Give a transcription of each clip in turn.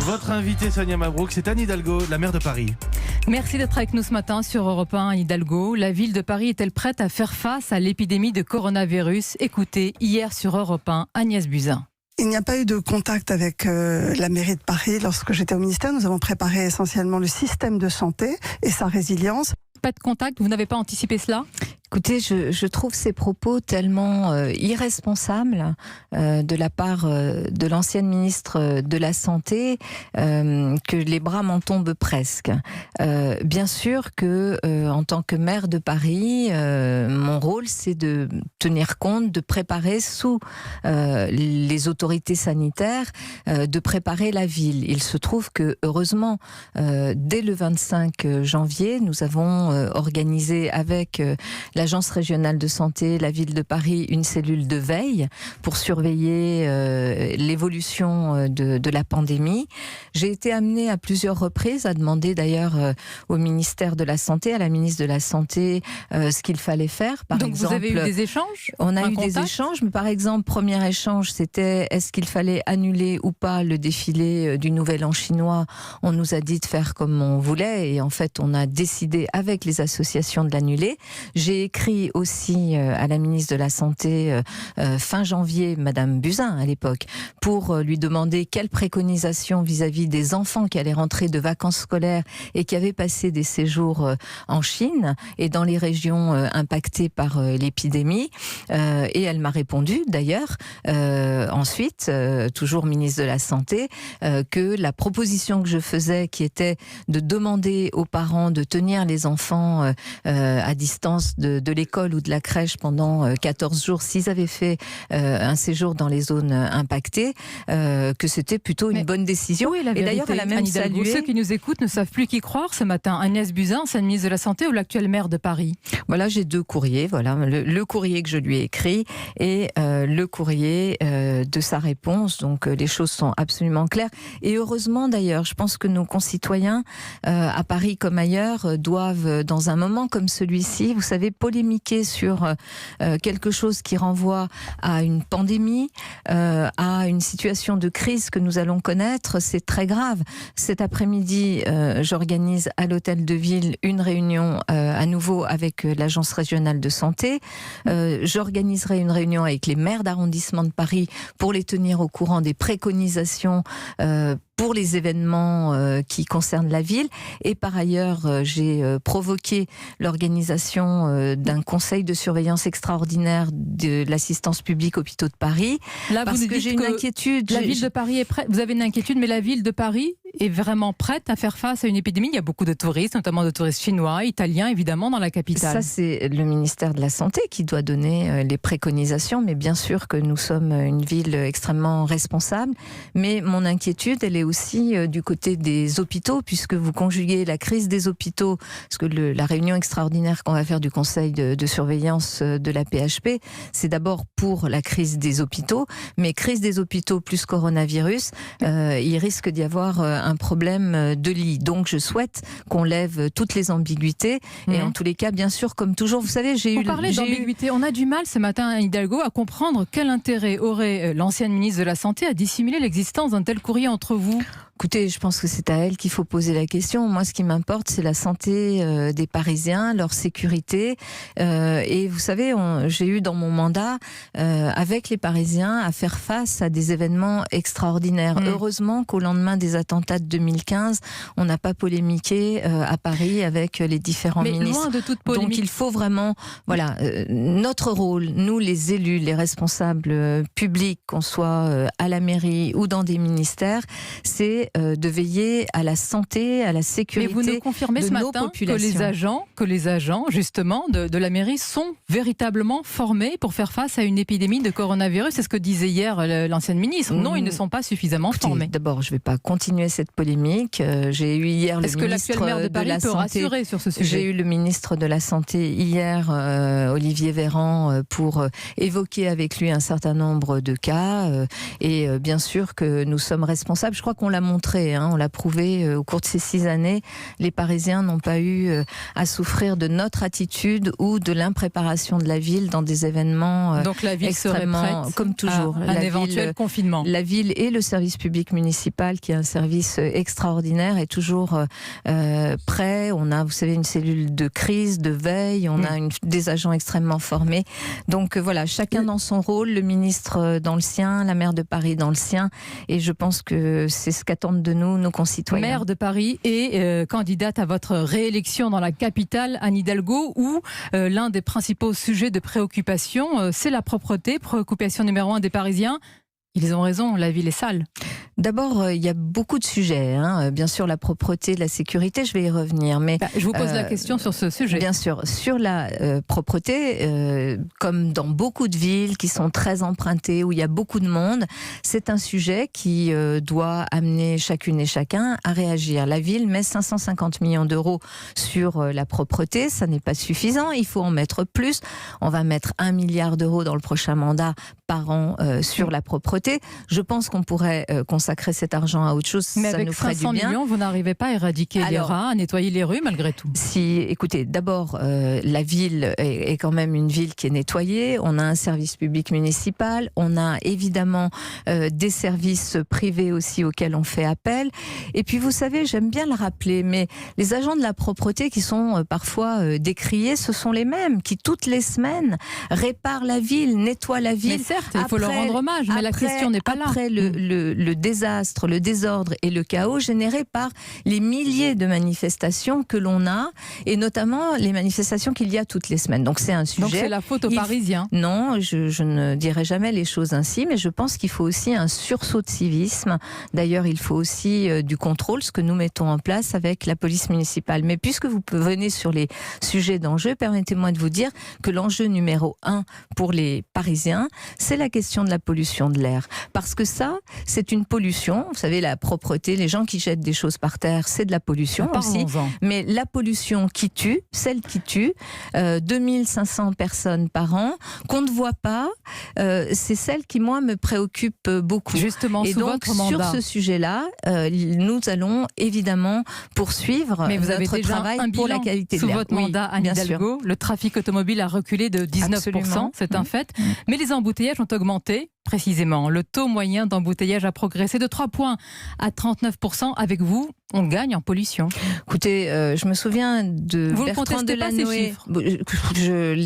Votre invitée Sonia Mabrouk, c'est Anne Hidalgo, la maire de Paris. Merci d'être avec nous ce matin sur Europe 1, Anne Hidalgo. La ville de Paris est-elle prête à faire face à l'épidémie de coronavirus? Écoutez, hier sur Europe 1, Agnès Buzyn. Il n'y a pas eu de contact avec la mairie de Paris. Lorsque j'étais au ministère, nous avons préparé essentiellement le système de santé et sa résilience. Pas de contact, vous n'avez pas anticipé cela? Écoutez, je trouve ces propos tellement irresponsables de la part de l'ancienne ministre de la Santé que les bras m'en tombent presque. Bien sûr que, en tant que maire de Paris, mon rôle c'est de tenir compte, de préparer sous les autorités sanitaires, de préparer la ville. Il se trouve que, heureusement, dès le 25 janvier, nous avons organisé avec l'Agence régionale de santé, la ville de Paris, une cellule de veille pour surveiller l'évolution de la pandémie. J'ai été amenée à plusieurs reprises à demander d'ailleurs au ministère de la Santé, à la ministre de la Santé, ce qu'il fallait faire. Par Donc exemple, vous avez eu des échanges? On a eu des échanges, mais par exemple, premier échange, c'était est-ce qu'il fallait annuler ou pas le défilé du Nouvel An chinois? On nous a dit de faire comme on voulait et en fait, on a décidé avec les associations de l'annuler. J'ai écrit aussi à la ministre de la Santé fin janvier, Madame Buzyn à l'époque, pour lui demander quelles préconisations vis-à-vis des enfants qui allaient rentrer de vacances scolaires et qui avaient passé des séjours en Chine et dans les régions impactées par l'épidémie. Et elle m'a répondu d'ailleurs, ensuite, toujours ministre de la Santé, que la proposition que je faisais, qui était de demander aux parents de tenir les enfants à distance de l'école ou de la crèche pendant 14 jours s'ils avaient fait un séjour dans les zones impactées, que c'était plutôt une bonne décision. Oui, et d'ailleurs, elle a même salué... Ceux qui nous écoutent ne savent plus qui croire ce matin. Agnès Buzyn, ancienne ministre de la Santé ou l'actuelle maire de Paris? Voilà, j'ai deux courriers. Voilà, le courrier que je lui ai écrit et le courrier de sa réponse. Donc les choses sont absolument claires. Et heureusement d'ailleurs, je pense que nos concitoyens à Paris comme ailleurs doivent, dans un moment comme celui-ci, vous savez, polémiquer sur quelque chose qui renvoie à une pandémie, à une situation de crise que nous allons connaître. C'est très grave. Cet après-midi, j'organise à l'hôtel de ville une réunion à nouveau avec l'Agence régionale de santé. J'organiserai une réunion avec les maires d'arrondissement de Paris pour les tenir au courant des préconisations pour les événements qui concernent la ville. Et par ailleurs, j'ai provoqué l'organisation d'un conseil de surveillance extraordinaire de l'assistance publique hôpitaux de Paris. Là, parce vous nous que dites j'ai une inquiétude. La ville de Paris est prête. Vous avez une inquiétude, mais la ville de Paris est vraiment prête à faire face à une épidémie. Il y a beaucoup de touristes, notamment de touristes chinois, italiens, évidemment, dans la capitale. Ça, c'est le ministère de la Santé qui doit donner les préconisations, mais bien sûr que nous sommes une ville extrêmement responsable. Mais mon inquiétude, elle est aussi du côté des hôpitaux, puisque vous conjuguez la crise des hôpitaux, parce que la réunion extraordinaire qu'on va faire du conseil de surveillance de la PHP, c'est d'abord pour la crise des hôpitaux, mais crise des hôpitaux plus coronavirus, il risque d'y avoir un problème de lit. Donc je souhaite qu'on lève toutes les ambiguïtés, et en tous les cas, bien sûr, comme toujours, vous savez, Vous parlez d'ambiguïté. On a du mal ce matin à Hidalgo à comprendre quel intérêt aurait l'ancienne ministre de la Santé à dissimuler l'existence d'un tel courrier entre vous. Écoutez, je pense que c'est à elle qu'il faut poser la question. Moi, ce qui m'importe, c'est la santé des Parisiens, leur sécurité. Et vous savez, j'ai eu dans mon mandat, avec les Parisiens, à faire face à des événements extraordinaires. Heureusement qu'au lendemain des attentats de 2015, on n'a pas polémiqué à Paris avec les différents ministres. Loin de toute polémique. Donc il faut vraiment, voilà, notre rôle, nous les élus, les responsables publics, qu'on soit à la mairie ou dans des ministères, c'est de veiller à la santé, à la sécurité de nos populations. Mais vous nous confirmez ce matin que les agents justement de la mairie sont véritablement formés pour faire face à une épidémie de coronavirus. C'est ce que disait hier l'ancienne ministre. Non, ils ne sont pas suffisamment formés. D'abord, je ne vais pas continuer cette polémique. J'ai eu hier le ministre de la Santé. Est-ce que l'actuel maire de Paris peut rassurer sur ce sujet? J'ai eu le ministre de la Santé hier, Olivier Véran, pour évoquer avec lui un certain nombre de cas. Et bien sûr que nous sommes responsables. Je crois qu'on l'a montré montré, on l'a prouvé au cours de ces 6 années, les Parisiens n'ont pas eu à souffrir de notre attitude ou de l'impréparation de la ville dans des événements donc la ville extrêmement, serait prête comme toujours, à un éventuel confinement. La ville et le service public municipal, qui est un service extraordinaire, est toujours prêt. On a, vous savez, une cellule de crise, de veille, on a des agents extrêmement formés. Donc voilà, chacun dans son rôle, le ministre dans le sien, la maire de Paris dans le sien, et je pense que c'est ce qu'attendent de nous, nos concitoyens. Maire de Paris et candidate à votre réélection dans la capitale, Anne Hidalgo, où l'un des principaux sujets de préoccupation, c'est la propreté, préoccupation numéro 1 des Parisiens. Ils ont raison, la ville est sale. D'abord, il y a beaucoup de sujets. Bien sûr, la propreté, la sécurité, je vais y revenir. Mais je vous pose la question sur ce sujet. Bien sûr, sur la propreté, comme dans beaucoup de villes qui sont très empruntées, où il y a beaucoup de monde, c'est un sujet qui doit amener chacune et chacun à réagir. La ville met 550 millions d'euros sur la propreté. Ça n'est pas suffisant, il faut en mettre plus. On va mettre 1 milliard d'euros dans le prochain mandat par an sur la propreté. Je pense qu'on pourrait consacrer cet argent à autre chose. Mais ça avec nous ferait 500 du bien. millions, vous n'arrivez pas à éradiquer les rats, à nettoyer les rues malgré tout. Si, écoutez, d'abord, la ville est quand même une ville qui est nettoyée. On a un service public municipal. On a évidemment des services privés aussi auxquels on fait appel. Et puis, vous savez, j'aime bien le rappeler, mais les agents de la propreté qui sont parfois décriés, ce sont les mêmes qui, toutes les semaines, réparent la ville, nettoient la ville. Mais certes, il faut leur rendre hommage, mais la question n'est pas là. Après le désastre, le désordre et le chaos générés par les milliers de manifestations que l'on a, et notamment les manifestations qu'il y a toutes les semaines. Donc c'est un sujet. Donc c'est la faute aux Parisiens. Non, je ne dirais jamais les choses ainsi, mais je pense qu'il faut aussi un sursaut de civisme. D'ailleurs, il faut aussi du contrôle, ce que nous mettons en place avec la police municipale. Mais puisque vous venez sur les sujets d'enjeu, permettez-moi de vous dire que l'enjeu numéro 1 pour les Parisiens, c'est la question de la pollution de l'air. Parce que ça, c'est une pollution. Vous savez, la propreté, les gens qui jettent des choses par terre, c'est de la pollution aussi. Mais la pollution qui tue, celle qui tue, 2500 personnes par an, qu'on ne voit pas, c'est celle qui, moi, me préoccupe beaucoup. Justement, et sous donc, votre mandat. sur ce sujet-là, nous allons évidemment poursuivre Mais vous avez notre déjà travail un pour la bilan qualité de sous l'air. votre mandat, Anne Hidalgo. Le trafic automobile a reculé de 19%, Absolument. c'est un fait. Mais les embouteillages ont augmenté, précisément. Le taux moyen d'embouteillage a progressé de 3 points à 39%. Avec vous, on gagne en pollution. Écoutez, je me souviens de vous Bertrand Delanoë.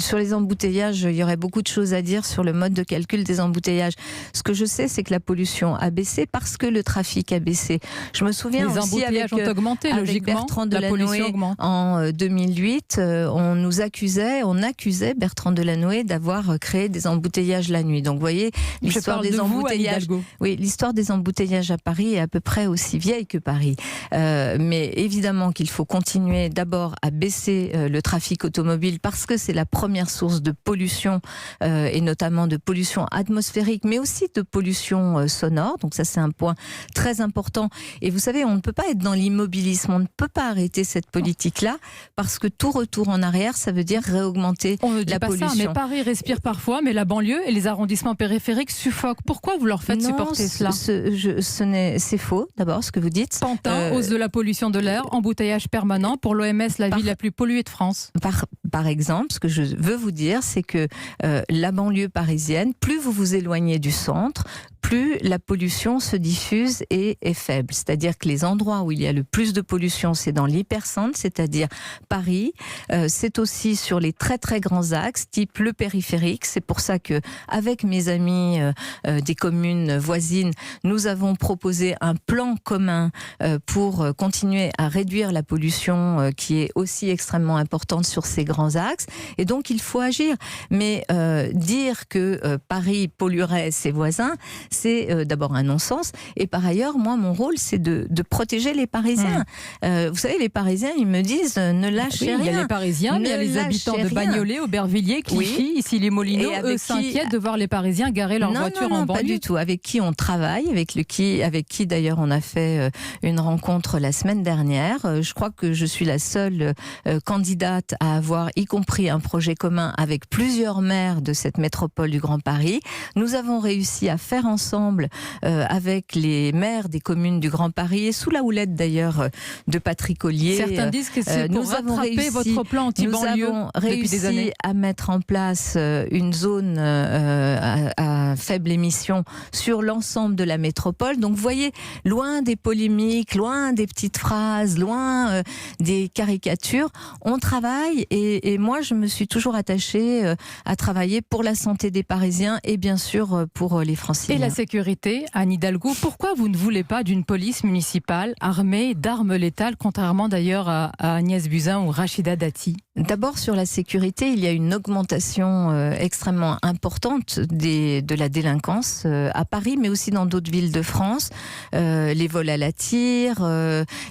Sur les embouteillages, il y aurait beaucoup de choses à dire sur le mode de calcul des embouteillages. Ce que je sais, c'est que la pollution a baissé parce que le trafic a baissé. Je me souviens les aussi embouteillages ont augmenté, avec logiquement, Bertrand la pollution Delanoë augmente. en 2008, on accusait Bertrand Delanoë d'avoir créé des embouteillages la nuit. Donc, vous voyez, l'histoire des embouteillages. Oui, l'histoire des embouteillages à Paris est à peu près aussi vieille que Paris. Mais évidemment qu'il faut continuer d'abord à baisser le trafic automobile parce que c'est la première source de pollution et notamment de pollution atmosphérique, mais aussi de pollution sonore. Donc ça, c'est un point très important. Et vous savez, on ne peut pas être dans l'immobilisme, on ne peut pas arrêter cette politique-là parce que tout retour en arrière, ça veut dire réaugmenter on ne dit la pas pollution. Ça, mais Paris respire parfois, mais la banlieue et les arrondissements périphériques suffoquent. Pourquoi vous leur faites supporter cela ? C'est faux, d'abord, ce que vous dites. Pantin, hausse de la pollution de l'air, embouteillage permanent. Pour l'OMS, la ville la plus polluée de France. Par exemple, ce que je veux vous dire, c'est que la banlieue parisienne, plus vous vous éloignez du centre, plus la pollution se diffuse et est faible. C'est-à-dire que les endroits où il y a le plus de pollution, c'est dans l'hypercentre, c'est-à-dire Paris. C'est aussi sur les très très grands axes, type le périphérique. C'est pour ça que, avec mes amis des communes voisines, nous avons proposé un plan commun pour continuer à réduire la pollution qui est aussi extrêmement importante sur ces grands axes. Et donc, il faut agir. Mais dire que Paris polluerait ses voisins, c'est d'abord un non-sens. Et par ailleurs, moi, mon rôle, c'est de protéger les Parisiens. Vous savez, les Parisiens, ils me disent ne lâchez rien. Il y a les Parisiens, mais il y a les habitants de Bagnolet, Aubervilliers, Clichy, ici les Moulineaux. Eux s'inquiètent de voir les Parisiens garer leur voiture en banlieue. Pas du tout. Avec qui on travaille, avec qui d'ailleurs on a fait une rencontre la semaine dernière. Je crois que je suis la seule candidate à avoir, y compris un projet commun avec plusieurs maires de cette métropole du Grand Paris. Nous avons réussi à faire en ensemble avec les maires des communes du Grand Paris et sous la houlette d'ailleurs de Patrick Ollier. Certains disent que c'est pour rattraper votre plan anti-banlieue depuis des années. À mettre en place une zone à faible émission sur l'ensemble de la métropole. Donc vous voyez, loin des polémiques, loin des petites phrases, loin des caricatures, on travaille et moi je me suis toujours attachée à travailler pour la santé des Parisiens et bien sûr pour les Franciliens. Et la sécurité, Anne Hidalgo, pourquoi vous ne voulez pas d'une police municipale armée d'armes létales, contrairement d'ailleurs à Agnès Buzyn ou Rachida Dati? D'abord sur la sécurité, il y a une augmentation extrêmement importante de la délinquance à Paris, mais aussi dans d'autres villes de France. Les vols à la tire,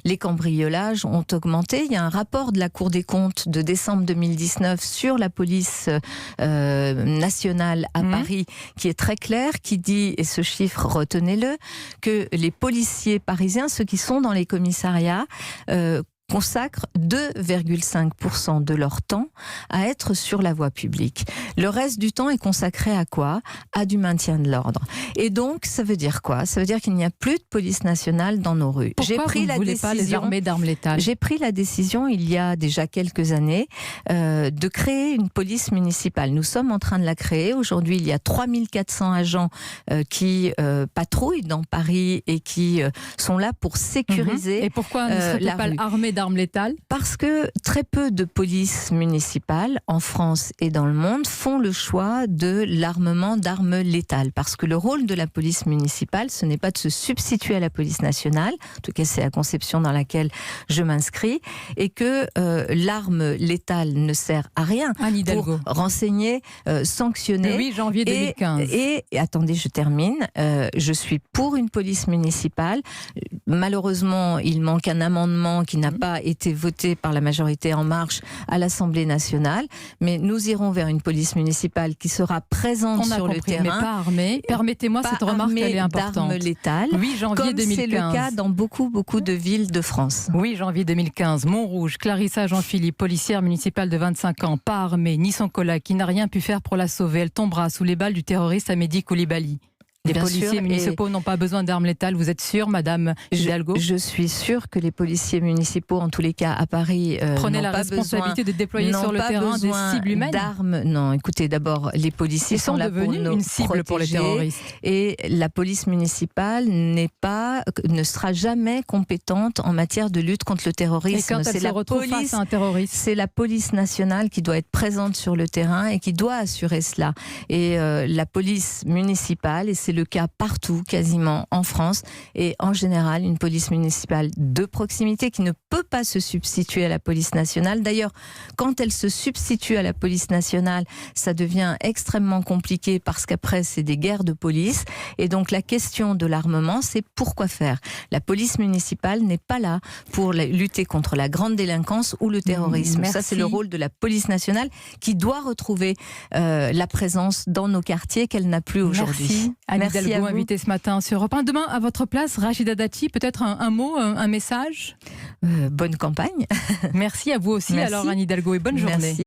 les cambriolages ont augmenté. Il y a un rapport de la Cour des comptes de décembre 2019 sur la police nationale à Paris qui est très clair, qui dit, et ce chiffre retenez-le, que les policiers parisiens, ceux qui sont dans les commissariats, consacrent 2,5% de leur temps à être sur la voie publique. Le reste du temps est consacré à quoi? À du maintien de l'ordre. Et donc, ça veut dire quoi? Ça veut dire qu'il n'y a plus de police nationale dans nos rues. Pourquoi vous ne voulez pas les armer d'armes létales? J'ai pris la décision, il y a déjà quelques années, de créer une police municipale. Nous sommes en train de la créer. Aujourd'hui, il y a 3400 agents qui patrouillent dans Paris et qui sont là pour sécuriser. Et pourquoi ne serait-on pas armés d'armes létales? Parce que très peu de polices municipales en France et dans le monde font le choix de l'armement d'armes létales. Parce que le rôle de la police municipale, ce n'est pas de se substituer à la police nationale, en tout cas c'est la conception dans laquelle je m'inscris, et que l'arme létale ne sert à rien pour renseigner, sanctionner. Le 8 janvier 2015. Et attendez, je termine. Je suis pour une police municipale. Malheureusement, il manque un amendement qui n'a pas été voté par la majorité En Marche à l'Assemblée nationale, mais nous irons vers une police municipale qui sera présente sur le terrain. Mais pas armée. Permettez-moi cette remarque, elle est importante. D'armes létales, 8 janvier comme 2015. c'est le cas dans beaucoup de villes de France. 8 janvier 2015, Montrouge, Clarissa Jean-Philippe, policière municipale de 25 ans, pas armée, ni son collègue, qui n'a rien pu faire pour la sauver. Elle tombera sous les balles du terroriste Amédi Koulibaly. Les policiers municipaux n'ont pas besoin d'armes létales, vous êtes sûre, Madame Hidalgo? Je suis sûre que les policiers municipaux, en tous les cas à Paris, prenez la responsabilité de déployer sur le terrain des cibles humaines. D'armes, non. Écoutez, d'abord, les policiers sont là pour nous une cible protéger, pour les terroristes. Et la police municipale ne sera jamais compétente en matière de lutte contre le terrorisme. Et quand elle se retrouve face à un terroriste, c'est la police nationale qui doit être présente sur le terrain et qui doit assurer cela. Et la police municipale, et c'est le cas partout, quasiment en France, et en général une police municipale de proximité qui ne peut pas se substituer à la police nationale. D'ailleurs, quand elle se substitue à la police nationale, ça devient extrêmement compliqué parce qu'après c'est des guerres de police, et donc la question de l'armement, c'est pourquoi faire? La police municipale n'est pas là pour lutter contre la grande délinquance ou le terrorisme. Ça, c'est le rôle de la police nationale qui doit retrouver la présence dans nos quartiers qu'elle n'a plus aujourd'hui. Merci Hidalgo, invité ce matin sur Europe 1. Demain, à votre place, Rachida Dati, peut-être un mot, un message? Bonne campagne. Merci à vous aussi, Merci. alors Anne Hidalgo, et bonne journée. Merci.